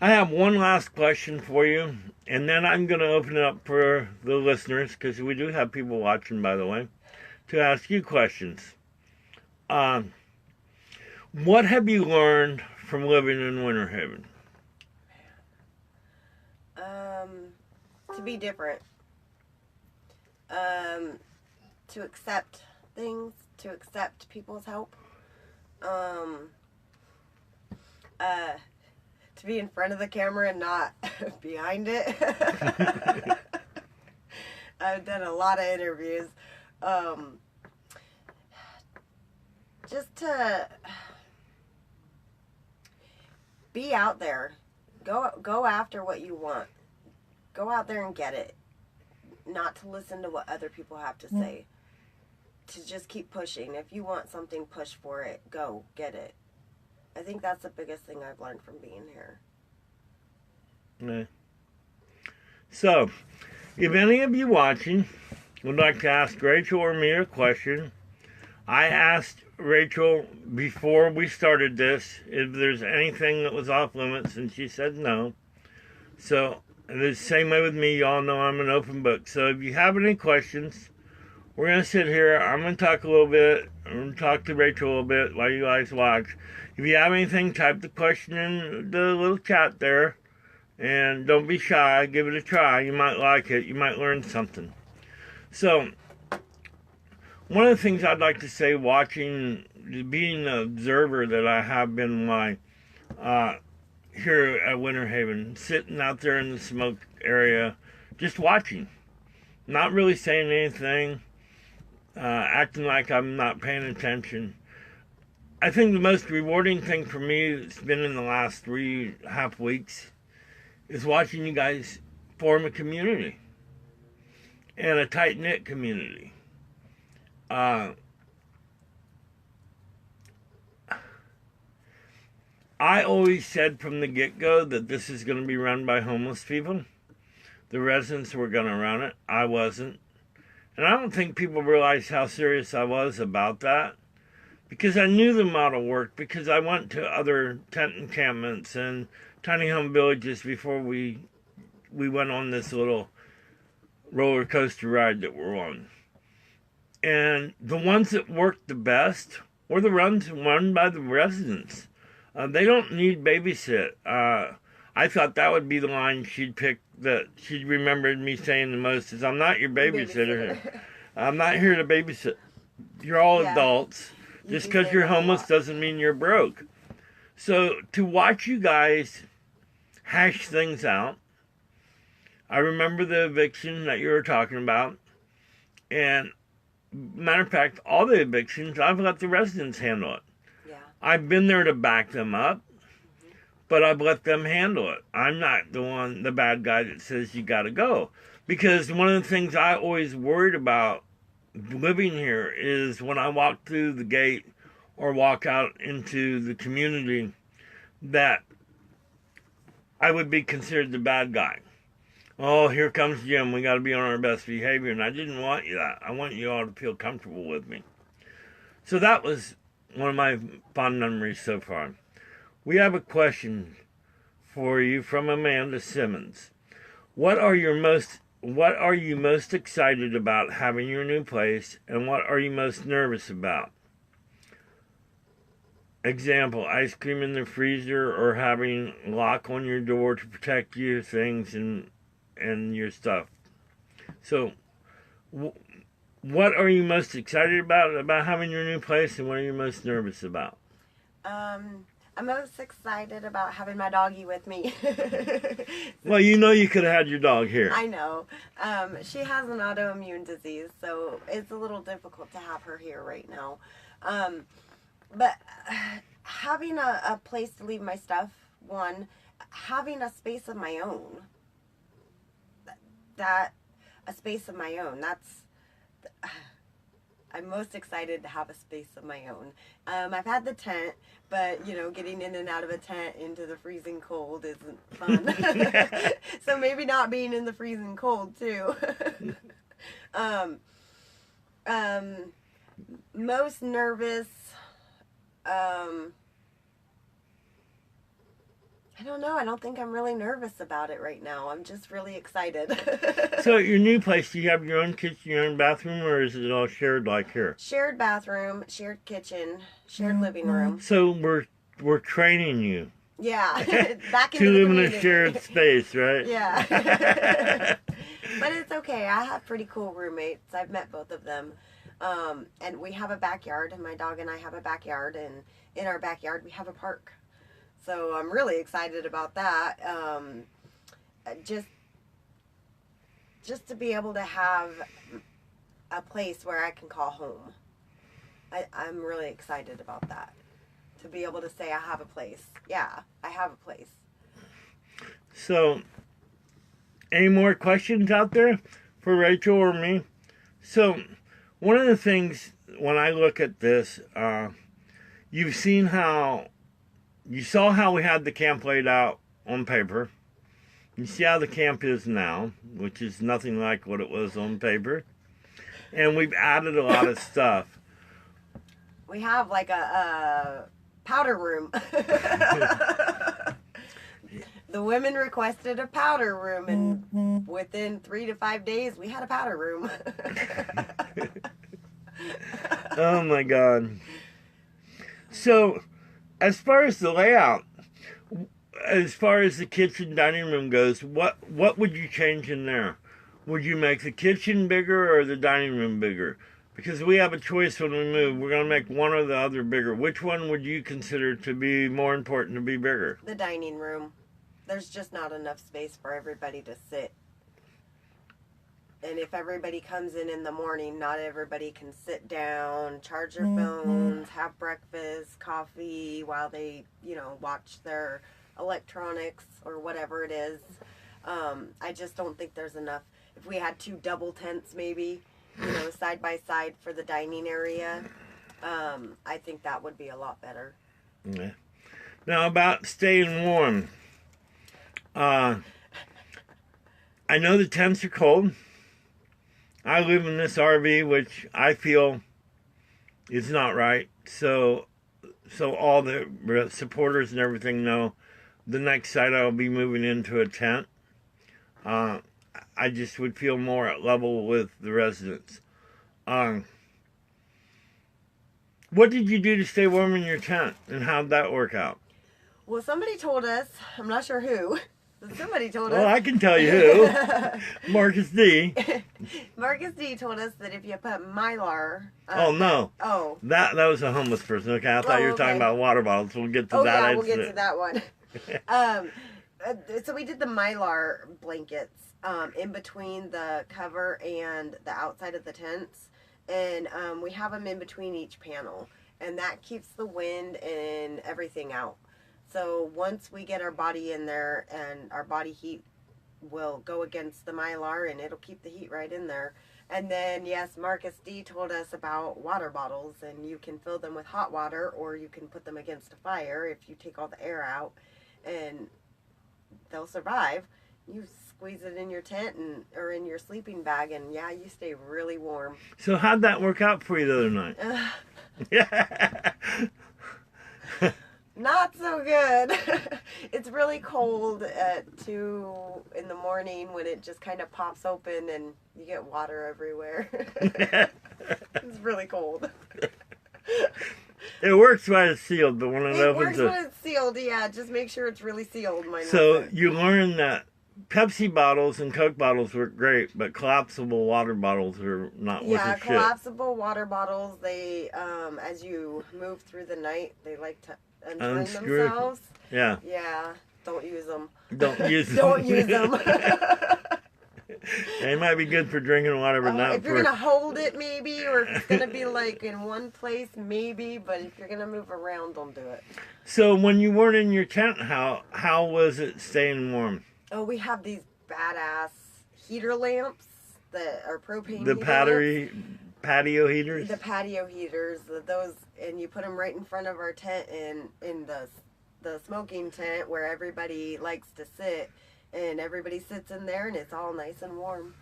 Speaker 1: I have one last question for you, and then I'm going to open it up for the listeners, because we do have people watching, by the way, to ask you questions. What have you learned from living in Winter Haven?
Speaker 2: To be different. To accept things, to accept people's help. To be in front of the camera and not behind it. I've done a lot of interviews. Just to be out there. Go after what you want. Go out there and get it. Not to listen to what other people have to say. To just keep pushing. If you want something, push for it. Go, get it. I think that's the biggest thing I've learned from being here.
Speaker 1: Yeah. So, if any of you watching would like to ask Rachel or me a question, I asked Rachel before we started this if there's anything that was off limits, and she said no. So, the same way with me, y'all know I'm an open book. So if you have any questions, we're going to sit here. I'm going to talk a little bit. I'm going to talk to Rachel a little bit while you guys watch. If you have anything, type the question in the little chat there. And don't be shy. Give it a try. You might like it. You might learn something. So, one of the things I'd like to say, watching, being the observer that I have been here at Winter Haven, sitting out there in the smoke area, just watching. Not really saying anything. Acting like I'm not paying attention. I think the most rewarding thing for me that's been in the last 3.5 weeks is watching you guys form a community. And a tight-knit community. I always said from the get-go that this is going to be run by homeless people. The residents were going to run it. I wasn't. And I don't think people realized how serious I was about that. Because I knew the model worked. Because I went to other tent encampments and tiny home villages before we went on this little roller coaster ride that we're on. And the ones that worked the best were the ones run by the residents. They don't need babysit. I thought that would be the line she'd pick, that she remembered me saying the most, is I'm not your babysitter. I'm not here to babysit. You're all adults. Just because you're homeless doesn't mean you're broke. So to watch you guys hash things out, I remember the eviction that you were talking about. And matter of fact, all the evictions, I've let the residents handle it. Yeah. I've been there to back them up. But I've let them handle it. I'm not the bad guy that says you gotta go. Because one of the things I always worried about living here is when I walk through the gate or walk out into the community, that I would be considered the bad guy. Oh, here comes Jim. We gotta be on our best behavior. And I didn't want you that. I want you all to feel comfortable with me. So that was one of my fond memories so far. We have a question for you from Amanda Simmons. What are you most excited about having your new place, and what are you most nervous about? Example, ice cream in the freezer or having lock on your door to protect your things and your stuff. So, what are you most excited about having your new place, and what are you most nervous about?
Speaker 2: I'm most excited about having my doggie with me.
Speaker 1: Well, you know you could have had your dog here.
Speaker 2: I know. She has an autoimmune disease, so it's a little difficult to have her here right now. But having a place to leave my stuff, one, having a space of my own, a space of my own, I'm most excited to have a space of my own. I've had the tent, but you know, getting in and out of a tent into the freezing cold isn't fun. So maybe not being in the freezing cold too. Most nervous. I don't know. I don't think I'm really nervous about it right now. I'm just really excited.
Speaker 1: So at your new place, do you have your own kitchen, your own bathroom, or is it all shared like here?
Speaker 2: Shared bathroom, shared kitchen, shared living room.
Speaker 1: So we're training you.
Speaker 2: Yeah, back into
Speaker 1: to
Speaker 2: the
Speaker 1: live in a
Speaker 2: community.
Speaker 1: shared space, right?
Speaker 2: Yeah. But it's okay. I have pretty cool roommates. I've met both of them. And we have a backyard, and my dog and I have a backyard, and in our backyard we have a park. So I'm really excited about that. Just to be able to have a place where I can call home. I'm really excited about that. To be able to say I have a place. Yeah, I have a place.
Speaker 1: So, any more questions out there for Rachel or me? So, one of the things when I look at this, you've seen how, you saw how we had the camp laid out on paper. You see how the camp is now, which is nothing like what it was on paper. And we've added a lot of stuff.
Speaker 2: We have like a powder room. The women requested a powder room, and within 3 to 5 days, we had a powder room.
Speaker 1: Oh my God. So, as far as the layout, as far as the kitchen dining room goes, what would you change in there? Would you make the kitchen bigger or the dining room bigger? Because we have a choice when we move. We're going to make one or the other bigger. Which one would you consider to be more important to be bigger?
Speaker 2: The dining room. There's just not enough space for everybody to sit. And if everybody comes in the morning, not everybody can sit down, charge their phones, have breakfast, coffee, while they, you know, watch their electronics or whatever it is. I just don't think there's enough. If we had 2 double tents maybe, you know, side by side for the dining area, I think that would be a lot better.
Speaker 1: Yeah. Now about staying warm. I know the temps are cold. I live in this RV, which I feel is not right. So all the supporters and everything know the next site I'll be moving into a tent. I just would feel more at level with the residents. What did you do to stay warm in your tent, and how'd that work out?
Speaker 2: Well, somebody told us, I'm not sure who, but somebody told us.
Speaker 1: Well, I can tell you who. Marcus D.
Speaker 2: Marcus D told us that if you put Mylar...
Speaker 1: oh, no.
Speaker 2: Oh.
Speaker 1: That was a homeless person. Okay, I thought you were talking about water bottles. We'll get to that.
Speaker 2: Yeah, we'll get to that one. So we did the Mylar blankets in between the cover and the outside of the tents. And we have them in between each panel. And that keeps the wind and everything out. So once we get our body in there, and our body heat will go against the Mylar, and it'll keep the heat right in there. And then, yes, Marcus D told us about water bottles, and you can fill them with hot water, or you can put them against a fire if you take all the air out, and they'll survive. You squeeze it in your tent or in your sleeping bag, and yeah, you stay really warm.
Speaker 1: So how'd that work out for you the other night? Yeah.
Speaker 2: Not so good. It's really cold at 2 in the morning when it just kind of pops open and you get water everywhere. It's really cold.
Speaker 1: It works when it's sealed, but when it opens...
Speaker 2: It works when it's sealed, yeah. Just make sure it's really sealed.
Speaker 1: So you learn that Pepsi bottles and Coke bottles work great, but collapsible water bottles are not worth a shit.
Speaker 2: Yeah, collapsible water bottles, they, as you move through the night, they like to unturn themselves.
Speaker 1: Yeah.
Speaker 2: Yeah, don't use them.
Speaker 1: Don't use them.
Speaker 2: Don't use them.
Speaker 1: They might be good for drinking water, but not
Speaker 2: if you're going to hold it, maybe, or if it's going to be like in one place, maybe, but if you're going to move around, don't do it.
Speaker 1: So when you weren't in your tent, how was it staying warm?
Speaker 2: Oh, we have these badass heater lamps that are propane
Speaker 1: The
Speaker 2: heater
Speaker 1: battery...
Speaker 2: lamps.
Speaker 1: patio heaters?
Speaker 2: The patio heaters, those, and you put them right in front of our tent in the smoking tent where everybody likes to sit, and everybody sits in there, and it's all nice and warm.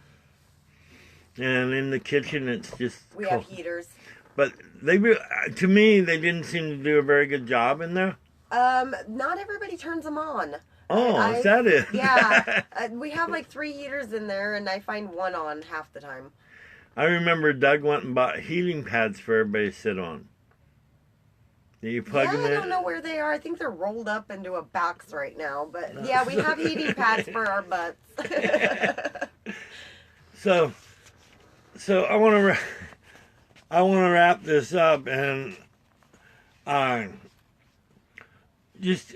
Speaker 1: And in the kitchen, it's just
Speaker 2: we have heaters.
Speaker 1: But to me, they didn't seem to do a very good job in there.
Speaker 2: Not everybody turns them on.
Speaker 1: Oh, is that it?
Speaker 2: Yeah. We have like 3 heaters in there, and I find one on half the time.
Speaker 1: I remember Doug went and bought heating pads for everybody to sit on. Do you plug them in?
Speaker 2: I don't know where they are. I think they're rolled up into a box right now. But yeah, we have heating pads for our butts.
Speaker 1: So I want to wrap this up, and just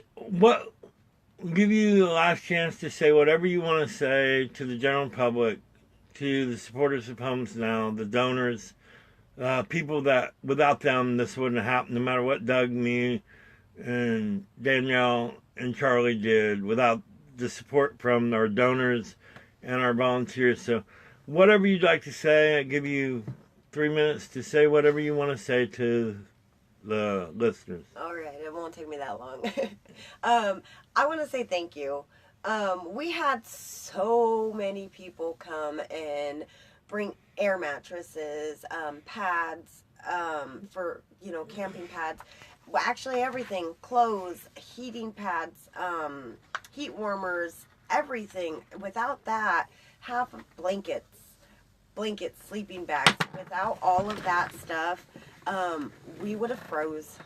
Speaker 1: give you the last chance to say whatever you want to say to the general public, to the supporters of HomesNOW, the donors, people that without them this wouldn't have happened, no matter what Doug, me, and Danielle and Charlie did, without the support from our donors and our volunteers. So whatever you'd like to say, I give you 3 minutes to say whatever you want to say to the listeners.
Speaker 2: All right, it won't take me that long. I want to say thank you. We had so many people come and bring air mattresses, pads, for, camping pads. Well, actually everything, clothes, heating pads, heat warmers, everything. Without that, half of blankets, sleeping bags. Without all of that stuff, we would have froze.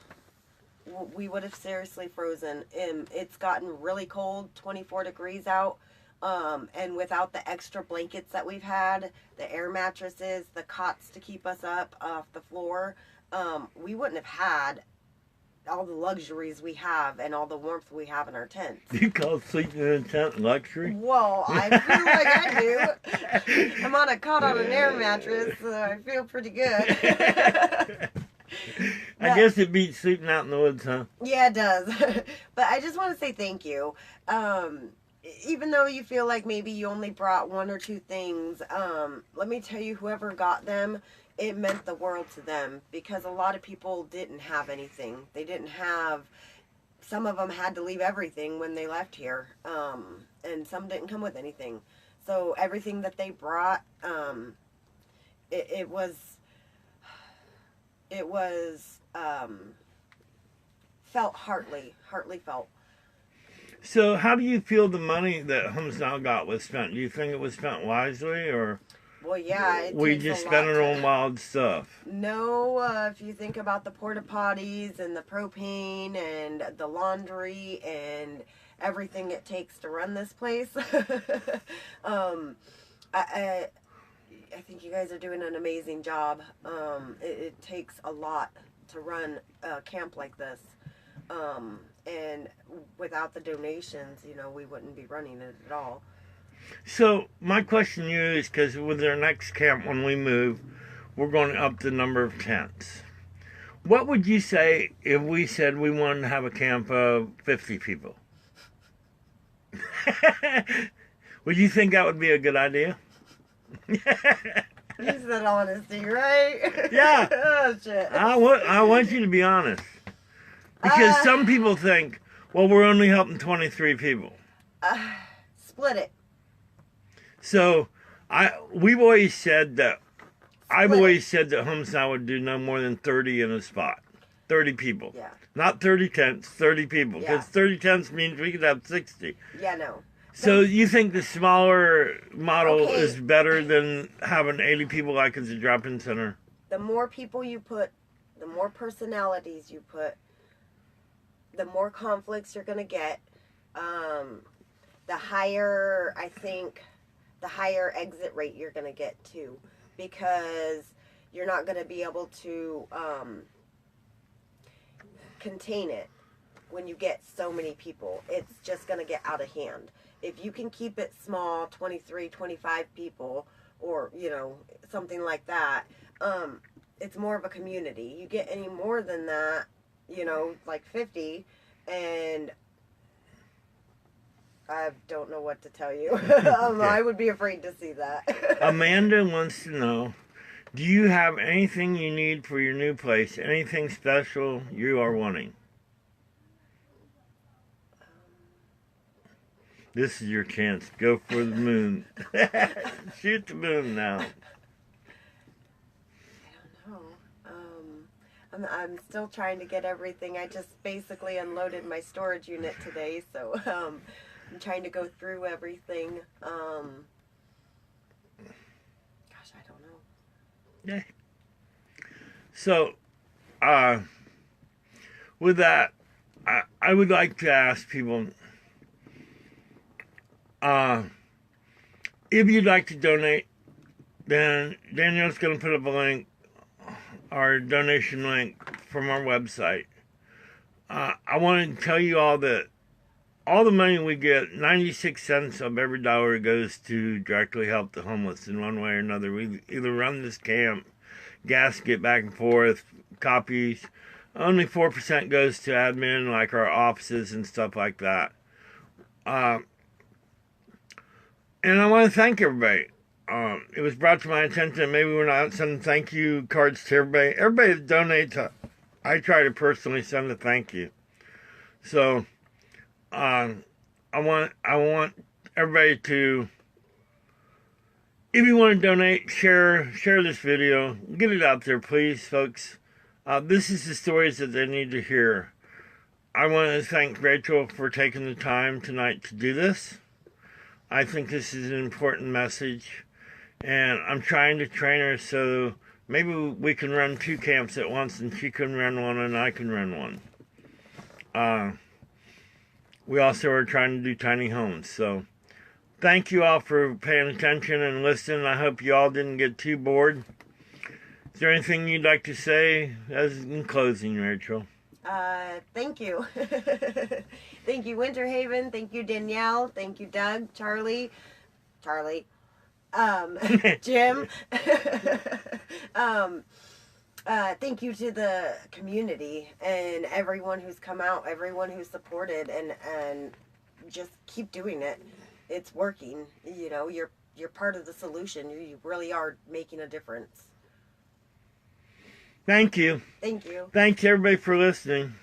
Speaker 2: We would have seriously frozen. It's gotten really cold, 24 degrees out. And without the extra blankets that we've had, the air mattresses, the cots to keep us up off the floor, we wouldn't have had all the luxuries we have and all the warmth we have in our tents.
Speaker 1: You call sleeping in a tent luxury?
Speaker 2: Well, I feel like I do. I'm on a cot on an air mattress, so I feel pretty good.
Speaker 1: I guess it beats sleeping out in the woods, huh?
Speaker 2: Yeah, it does. But I just want to say thank you. Even though you feel like maybe you only brought 1 or 2 things, let me tell you, whoever got them, it meant the world to them, because a lot of people didn't have anything. They didn't have, some of them had to leave everything when they left here, and some didn't come with anything. So everything that they brought, it was felt heartily felt.
Speaker 1: So how do you feel the money that HomesNOW got was spent? Do you think it was spent wisely, or
Speaker 2: well, yeah,
Speaker 1: we just spent it on wild stuff?
Speaker 2: No, if you think about the porta potties and the propane and the laundry and everything it takes to run this place, I think you guys are doing an amazing job. It takes a lot to run a camp like this. And without the donations, we wouldn't be running it at all.
Speaker 1: So my question to you is, because with our next camp, when we move, we're going to up the number of tents. What would you say if we said we wanted to have a camp of 50 people? Would you think that would be a good idea?
Speaker 2: You said honesty, right?
Speaker 1: Yeah.
Speaker 2: Oh, shit.
Speaker 1: I want you to be honest. Because some people think, well, we're only helping 23 people.
Speaker 2: Split it.
Speaker 1: So I've always said that HomesNOW would do no more than 30 in a spot. 30 people.
Speaker 2: Yeah.
Speaker 1: Not 30 tents, 30 people. Because 30 tents means we could have 60.
Speaker 2: Yeah, no.
Speaker 1: So you think the smaller model is better than having 80 people like as a drop-in center?
Speaker 2: The more people you put, the more personalities you put, the more conflicts you're going to get. The higher, I think, the higher exit rate you're going to get too. Because you're not going to be able to contain it when you get so many people. It's just going to get out of hand. If you can keep it small, 23, 25 people, or, something like that, it's more of a community. You get any more than that, like 50, and I don't know what to tell you. I would be afraid to see that.
Speaker 1: Amanda wants to know, Do you have anything you need for your new place? Anything special you are wanting? This is your chance. Go for the moon. Shoot the moon now.
Speaker 2: I don't know. I'm still trying to get everything. I just basically unloaded my storage unit today, so I'm trying to go through everything. Gosh, I don't know.
Speaker 1: Yeah. So, with that, I would like to ask people, if you'd like to donate, then Danielle's going to put up a link, our donation link from our website. I want to tell you all that all the money we get, 96 cents of every dollar goes to directly help the homeless in one way or another. We either run this camp, gas get back and forth, copies. Only 4% goes to admin, like our offices and stuff like that. And I want to thank everybody. It was brought to my attention that maybe we're not sending thank you cards to everybody. Everybody that donates, I try to personally send a thank you. So, I want everybody to, if you want to donate, share this video, get it out there, please, folks. This is the stories that they need to hear. I want to thank Rachel for taking the time tonight to do this. I think this is an important message, and I'm trying to train her so maybe we can run 2 camps at once, and she can run one and I can run one. We also are trying to do tiny homes. So thank you all for paying attention and listening. I hope you all didn't get too bored. Is there anything you'd like to say as in closing, Rachel?
Speaker 2: Thank you. Thank you, Winter Haven. Thank you, Danielle. Thank you, Doug, Charlie, Jim. Thank you to the community and everyone who's come out, everyone who's supported, and just keep doing it. It's working. You know, you're part of the solution. You really are making a difference.
Speaker 1: Thank you.
Speaker 2: Thank you.
Speaker 1: Thanks everybody for listening.